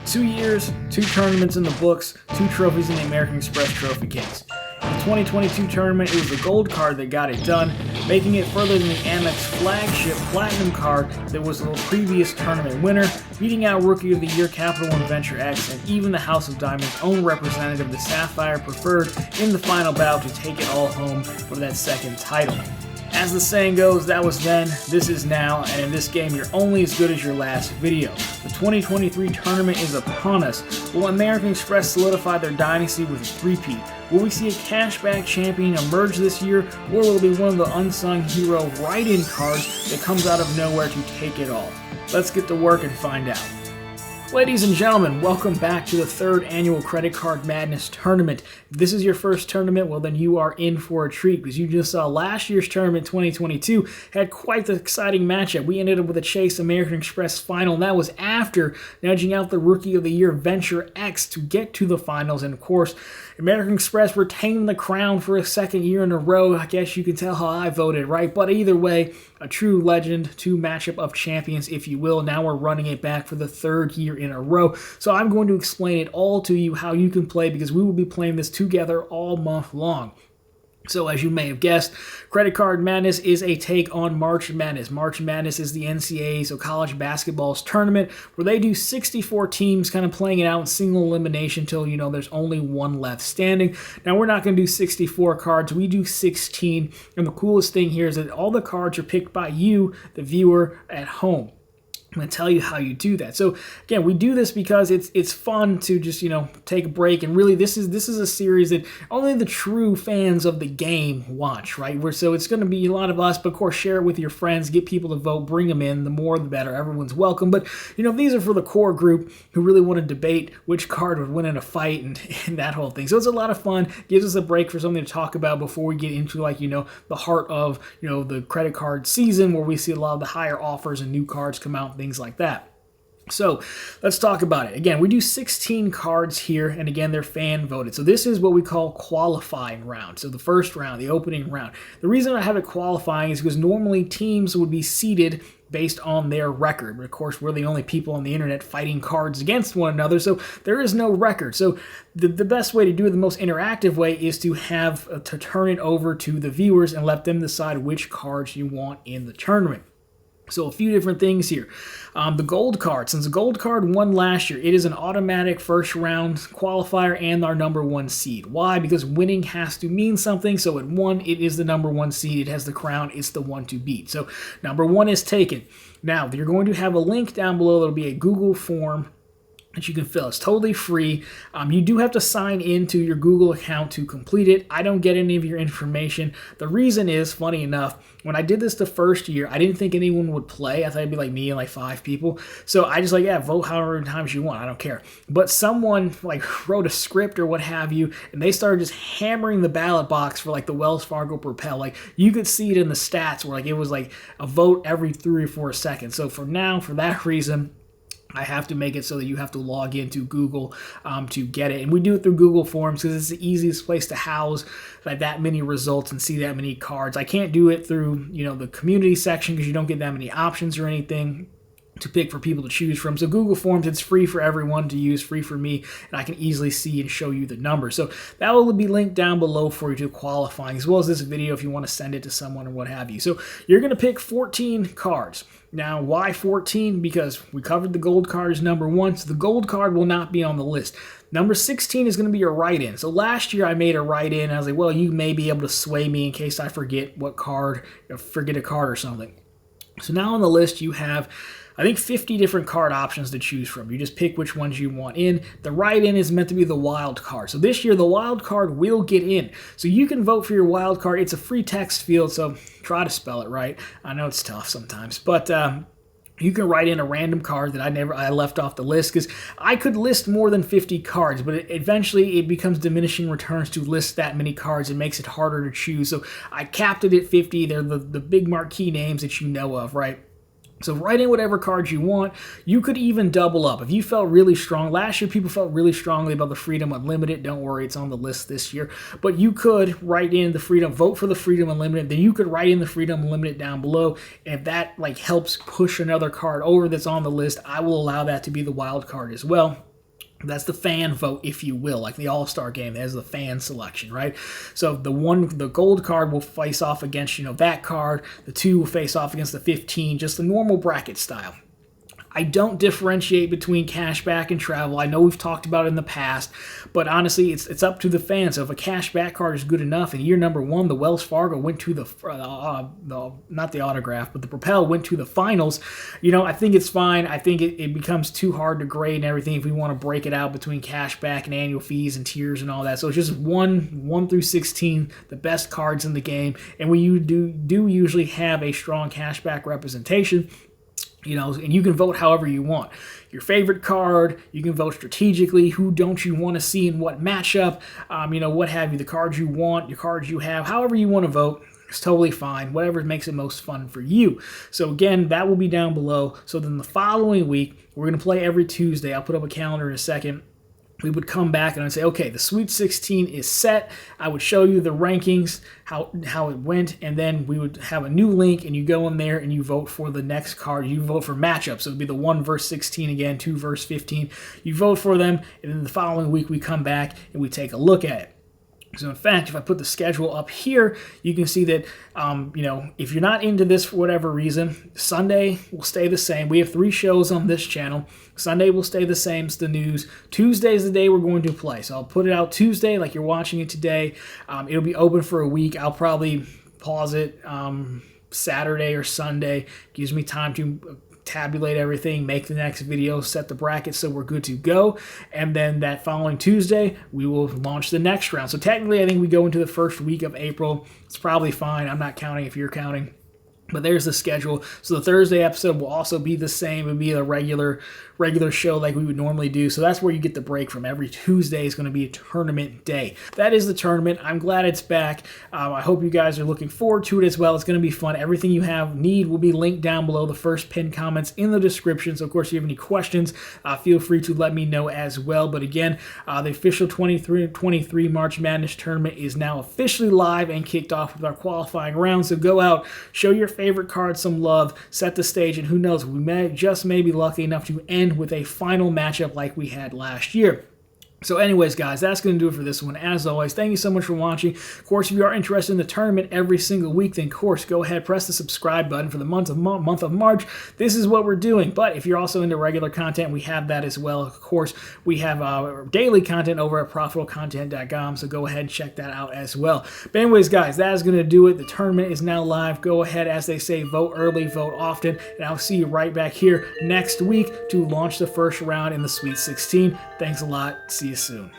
2 years, 2 tournaments in the books, 2 trophies in the American Express trophy case. In the 2022 tournament, it was the gold card that got it done, making it further than the Amex flagship platinum card that was the previous tournament winner, beating out Rookie of the Year Capital One Venture X and even the House of Diamonds' own representative, the Sapphire Preferred, in the final battle to take it all home for that second title. As the saying goes, that was then, this is now, and in this game you're only as good as your last video. The 2023 tournament is upon us. Will American Express solidify their dynasty with a three-peat? Will we see a cashback champion emerge this year, or will it be one of the unsung hero write-in cards that comes out of nowhere to take it all? Let's get to work and find out. Ladies and gentlemen, welcome back to the third annual Credit Card Madness Tournament. If this is your first tournament, well then you are in for a treat, because you just saw last year's tournament 2022 had quite the exciting matchup. We ended up with a Chase American Express final, and that was after nudging out the Rookie of the Year Venture X to get to the finals. And of course, American Express retained the crown for a second year in a row. I guess you can tell how I voted, right? But either way, a true legend, two matchup of champions, if you will. Now we're running it back for the third year in a row. So I'm going to explain it all to you, how you can play, because we will be playing this together all month long. So as you may have guessed, Credit Card Madness is a take on March Madness. March Madness is the NCAA, so college basketball's tournament, where they do 64 teams kind of playing it out in single elimination until, there's only one left standing. Now, we're not going to do 64 cards. We do 16, and the coolest thing here is that all the cards are picked by you, the viewer, at home. I'm going to tell you how you do that. So again, we do this because it's fun to just, take a break. And really, this is a series that only the true fans of the game watch, right? So it's going to be a lot of us, but of course, share it with your friends, get people to vote, bring them in. The more, the better. Everyone's welcome. But, these are for the core group who really want to debate which card would win in a fight and that whole thing. So it's a lot of fun. Gives us a break for something to talk about before we get into, the heart of, the credit card season, where we see a lot of the higher offers and new cards come out, things like that. So let's talk about it. Again, we do 16 cards here, and again, they're fan voted. So this is what we call qualifying round. So the first round, the opening round. The reason I have it qualifying is because normally teams would be seeded based on their record. But of course, we're the only people on the internet fighting cards against one another, so there is no record. So the best way to do it, the most interactive way, is to turn it over to the viewers and let them decide which cards you want in the tournament. So a few different things here. The gold card, since the gold card won last year, it is an automatic first round qualifier and our number one seed. Why? Because winning has to mean something. So it won, it is the number one seed. It has the crown. It's the one to beat. So number one is taken. Now, you're going to have a link down below. That'll be a Google form that you can fill. It's totally free. You do have to sign into your Google account to complete it. I don't get any of your information. The reason is, funny enough, when I did this the first year, I didn't think anyone would play. I thought it'd be like me and 5 people. So I just vote however many times you want. I don't care. But someone wrote a script or what have you, and they started just hammering the ballot box for the Wells Fargo Propel. You could see it in the stats where it was a vote every 3 or 4 seconds. So for that reason, I have to make it so that you have to log into Google to get it. And we do it through Google Forms because it's the easiest place to house that many results and see that many cards. I can't do it through, the community section because you don't get that many options or anything to pick for people to choose from. So Google Forms, it's free for everyone to use, free for me, and I can easily see and show you the numbers. So that will be linked down below for you to qualifying, as well as this video if you want to send it to someone or what have you. So you're going to pick 14 cards. Now, why 14? Because we covered the gold card as number one, so the gold card will not be on the list. Number 16 is going to be a write-in. So last year I made a write-in, and I was like, well, you may be able to sway me in case I forget a card or something. So now on the list you have, I think, 50 different card options to choose from. You just pick which ones you want in. The write-in is meant to be the wild card. So this year, the wild card will get in. So you can vote for your wild card. It's a free text field, so try to spell it right. I know it's tough sometimes, but you can write in a random card that I left off the list, because I could list more than 50 cards, but eventually it becomes diminishing returns to list that many cards. It makes it harder to choose. So I capped it at 50. They're the big marquee names that you know of, right? So write in whatever cards you want. You could even double up. If you felt really strong, last year people felt really strongly about the Freedom Unlimited. Don't worry, it's on the list this year. But you could write in the Freedom, vote for the Freedom Unlimited. Then you could write in the Freedom Unlimited down below. And if that helps push another card over that's on the list, I will allow that to be the wild card as well. That's the fan vote, if you will, like the All-Star game. There's the fan selection, right? So the gold card will face off against, that card. The 2 will face off against the 15, just the normal bracket style. I don't differentiate between cashback and travel. I know we've talked about it in the past, but honestly, it's up to the fans. So if a cashback card is good enough, in year number 1, the Wells Fargo went to not the autograph, but the Propel went to the finals. I think it's fine. I think it becomes too hard to grade and everything if we want to break it out between cashback and annual fees and tiers and all that. So it's just 1 through 16, the best cards in the game, and we do usually have a strong cashback representation. And you can vote however you want. Your favorite card, you can vote strategically. Who don't you want to see in what matchup? What have you, the cards you want, your cards you have, however you want to vote. It's totally fine. Whatever makes it most fun for you. So again, that will be down below. So then the following week, we're going to play every Tuesday. I'll put up a calendar in a second. We would come back and I'd say, okay, the Sweet 16 is set. I would show you the rankings, how it went, and then we would have a new link, and you go in there and you vote for the next card. You vote for matchups. So it would be the 1 versus 16 again, 2 versus 15. You vote for them, and then the following week we come back and we take a look at it. So in fact, if I put the schedule up here, you can see that, if you're not into this for whatever reason, Sunday will stay the same. We have 3 shows on this channel. Sunday will stay the same as the news. Tuesday is the day we're going to play. So I'll put it out Tuesday like you're watching it today. It'll be open for a week. I'll probably pause it Saturday or Sunday. Gives me time to tabulate everything, make the next video, set the bracket so we're good to go, and then that following Tuesday we will launch the next round. So technically I think we go into the first week of April. It's probably fine. I'm not counting if you're counting. But there's the schedule. So the Thursday episode will also be the same. It would be a regular show like we would normally do. So that's where you get the break from. Every Tuesday is going to be a tournament day. That is the tournament. I'm glad it's back. I hope you guys are looking forward to it as well. It's going to be fun. Everything you need will be linked down below. The first pinned comments in the description. So of course, if you have any questions, feel free to let me know as well. But again, the official 23 March Madness tournament is now officially live and kicked off with our qualifying round. So go out, show your favorite card some love, set the stage, and who knows, we may be lucky enough to end with a final matchup like we had last year. So anyways, guys, that's going to do it for this one. As always, thank you so much for watching. Of course, if you are interested in the tournament every single week, then of course, go ahead, press the subscribe button for the month of March. This is what we're doing. But if you're also into regular content, we have that as well. Of course, we have daily content over at profitablecontent.com, so go ahead and check that out as well. But anyways, guys, that is going to do it. The tournament is now live. Go ahead, as they say, vote early, vote often, and I'll see you right back here next week to launch the first round in the Sweet 16. Thanks a lot. See you soon.